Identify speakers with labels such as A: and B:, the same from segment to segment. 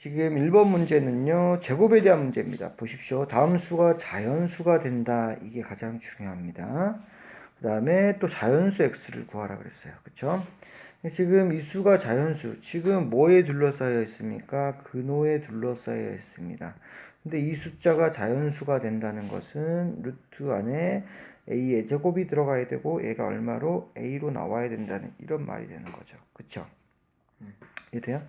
A: 지금 1번 문제는요, 제곱에 대한 문제입니다. 보십시오. 다음 수가 자연수가 된다. 이게 가장 중요합니다. 그 다음에 또 자연수 x를 구하라 그랬어요. 그쵸? 지금 이 수가 자연수, 지금 뭐에 둘러싸여 있습니까? 근호에 둘러싸여 있습니다. 근데 이 숫자가 자연수가 된다는 것은 루트 안에 a의 제곱이 들어가야 되고 얘가 얼마로 a로 나와야 된다는 이런 말이 되는 거죠. 그쵸? 이해돼요?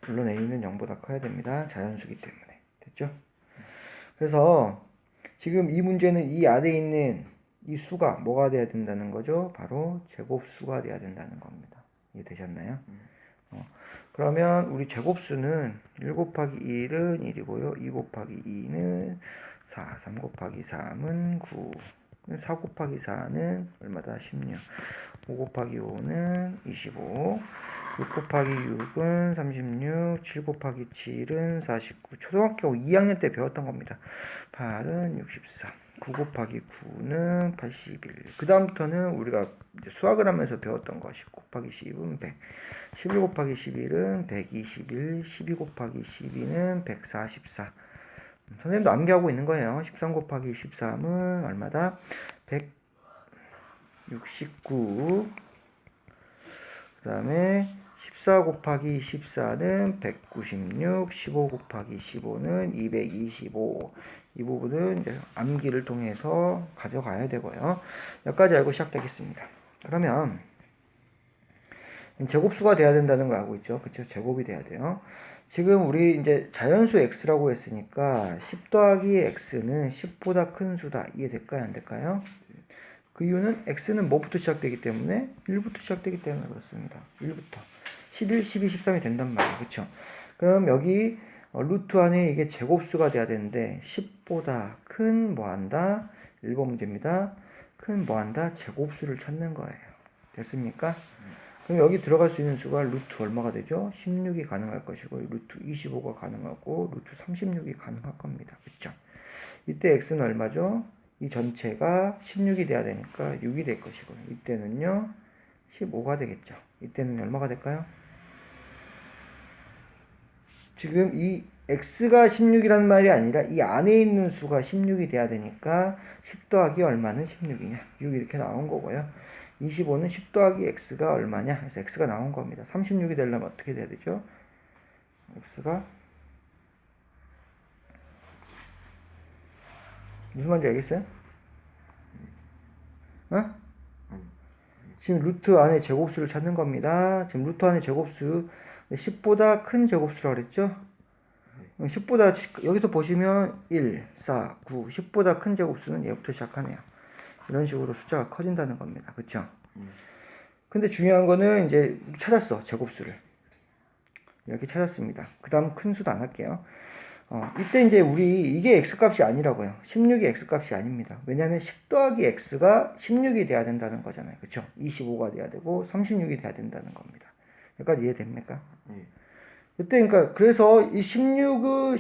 A: 물론 a는 0보다 커야 됩니다. 자연수기 때문에. 됐죠? 그래서 지금 이 문제는 이 안에 있는 이 수가 뭐가 돼야 된다는 거죠? 바로 제곱수가 돼야 된다는 겁니다. 이해되셨나요? 그러면 우리 제곱수는 1 곱하기 1은 1이고요. 2 곱하기 2는 4, 3 곱하기 3은 9, 4 곱하기 4는 얼마다? 16, 5 곱하기 5는 25, 6 곱하기 6은 36, 7 곱하기 7은 49. 초등학교 2학년 때 배웠던 겁니다. 8은 64, 9 곱하기 9는 81. 그 다음부터는 우리가 수학을 하면서 배웠던 거. 10 곱하기 10은 100, 11 곱하기 11은 121, 12 곱하기 12는 144. 선생님도 암기하고 있는 거예요. 13 곱하기 13은 얼마다? 169. 그 다음에 14 곱하기 14는 196, 15 곱하기 15는 225. 이 부분은 이제 암기를 통해서 가져가야 되고요. 여기까지 알고 시작되겠습니다. 그러면 제곱수가 돼야 된다는 거 알고 있죠? 그쵸? 제곱이 돼야 돼요. 지금 우리 이제 자연수 x라고 했으니까 10 더하기 x는 10보다 큰 수다. 이해될까요? 안 될까요? 그 이유는 x는 뭐부터 시작되기 때문에 1부터 시작되기 때문에 그렇습니다. 1부터 11, 12, 13이 된단 말이에요. 그쵸? 그럼 여기 루트 안에 이게 제곱수가 돼야 되는데 10보다 큰 뭐한다? 1번 문제입니다. 큰 뭐한다? 제곱수를 찾는 거예요. 됐습니까? 그럼 여기 들어갈 수 있는 수가 루트 얼마가 되죠? 16이 가능할 것이고 루트 25가 가능하고 루트 36이 가능할 겁니다. 그쵸? 이때 x는 얼마죠? 이 전체가 16이 돼야 되니까 6이 될 것이고 이때는요 15가 되겠죠. 이때는 얼마가 될까요? 지금 이 x가 16이라는 말이 아니라 이 안에 있는 수가 16이 돼야 되니까 10 더하기 얼마는 16이냐? 6 이렇게 나온 거고요. 25는 10 더하기 x가 얼마냐? 그래서 x가 나온 겁니다. 36이 되려면 어떻게 돼야 되죠? x가 무슨 말인지 알겠어요? 어? 지금 루트 안에 제곱수를 찾는 겁니다. 지금 루트 안에 제곱수 10보다 큰 제곱수라고 그랬죠? 10보다 여기서 보시면 1, 4, 9, 10보다 큰 제곱수는 얘부터 시작하네요. 이런 식으로 숫자가 커진다는 겁니다. 그쵸? 근데 중요한 거는 이제 찾았어. 제곱수를. 이렇게 찾았습니다. 그 다음 큰 수도 안 할게요. 이때 이제 우리 이게 x값이 아니라고요. 16이 x값이 아닙니다. 왜냐하면 10 더하기 x가 16이 돼야 된다는 거잖아요. 그쵸? 25가 돼야 되고 36이 돼야 된다는 겁니다. 여기까지 이해됩니까? 이때 그러니까 그래서 이 16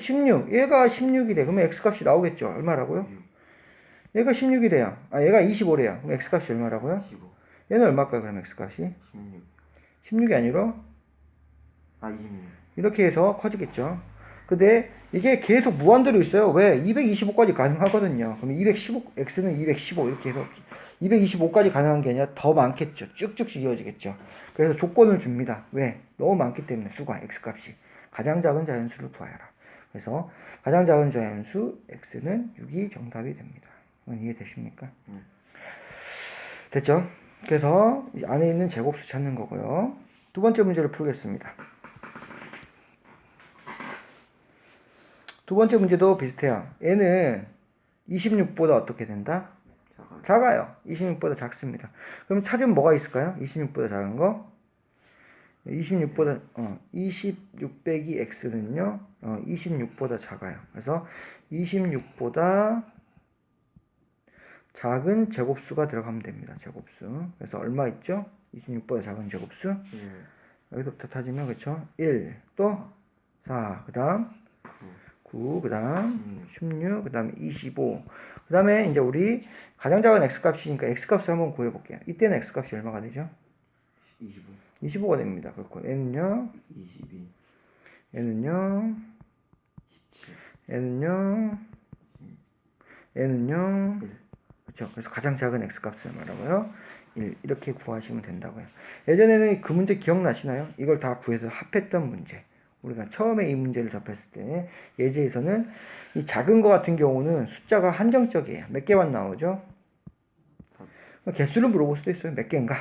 A: 얘가 16이래. 그러면 x값이 나오겠죠. 얼마라고요? 얘가 16이래요. 얘가 25래요. 그럼 x값이 얼마라고요?
B: 15.
A: 얘는 얼마일까요? 그럼 x값이?
B: 16.
A: 16이 아니라
B: 26.
A: 이렇게 해서 커지겠죠. 근데 이게 계속 무한대로 있어요. 왜? 225까지 가능하거든요. 그럼 215, x는 215 이렇게 해서 225까지 가능한 게 아니라 더 많겠죠. 쭉쭉 이어지겠죠. 그래서 조건을 줍니다. 왜? 너무 많기 때문에 수가 x값이. 가장 작은 자연수를 구하여라. 그래서 가장 작은 자연수 x는 6이 정답이 됩니다. 이해되십니까? 됐죠? 그래서 이 안에 있는 제곱수 찾는 거고요. 두 번째 문제를 풀겠습니다. 두 번째 문제도 비슷해요. 얘는 26보다 어떻게 된다? 작아요. 26보다 작습니다. 그럼 찾으면 뭐가 있을까요? 26보다 작은 거? 26보다 26 빼기 x는요 26보다 작아요. 그래서 26보다 작은 제곱수가 들어가면 됩니다. 제곱수. 그래서 얼마 있죠? 26보다 작은 제곱수. 여기서부터 찾으면 그렇죠? 1, 또 4, 그 다음 9, 그 다음 16, 그 다음에 25. 그 다음에 이제 우리 가장 작은 x값이니까 x값을 한번 구해볼게요. 이때는 x값이 얼마가 되죠?
B: 25.
A: 25가 됩니다. 그렇고 얘는요?
B: 22.
A: 얘는요? n은요, 그렇죠. 그래서 가장 작은 x 값을 말하고요. 1 이렇게 구하시면 된다고요. 예전에는 그 문제 기억나시나요? 이걸 다 구해서 합했던 문제. 우리가 처음에 이 문제를 접했을 때 예제에서는 이 작은 거 같은 경우는 숫자가 한정적이에요. 몇 개만 나오죠? 개수를 물어볼 수도 있어요. 몇 개인가?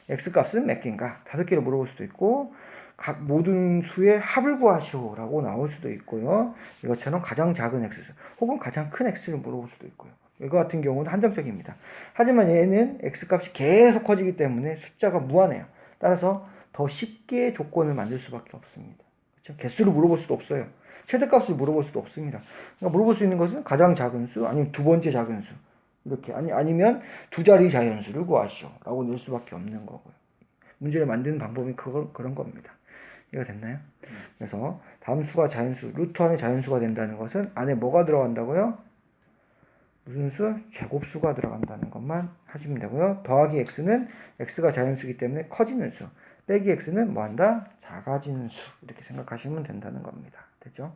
A: x 값은 몇 개인가? 5개를 물어볼 수도 있고 각 모든 수의 합을 구하시오라고 나올 수도 있고요. 이것처럼 가장 작은 x수 혹은 가장 큰 x를 물어볼 수도 있고요. 이거 같은 경우는 한정적입니다. 하지만 얘는 x값이 계속 커지기 때문에 숫자가 무한해요. 따라서 더 쉽게 조건을 만들 수밖에 없습니다. 그렇죠? 개수를 물어볼 수도 없어요. 최대값을 물어볼 수도 없습니다. 그러니까 물어볼 수 있는 것은 가장 작은 수 아니면 두 번째 작은 수 이렇게 아니면 두 자리 자연수를 구하시오라고 낼 수밖에 없는 거고요. 문제를 만드는 방법이 그런 겁니다. 이해가 됐나요? 그래서 다음 수가 자연수, 루트 안에 자연수가 된다는 것은 안에 뭐가 들어간다고요? 무슨 수? 제곱수가 들어간다는 것만 하시면 되고요. 더하기 x는 x가 자연수이기 때문에 커지는 수, 빼기 x는 뭐한다? 작아지는 수 이렇게 생각하시면 된다는 겁니다. 됐죠?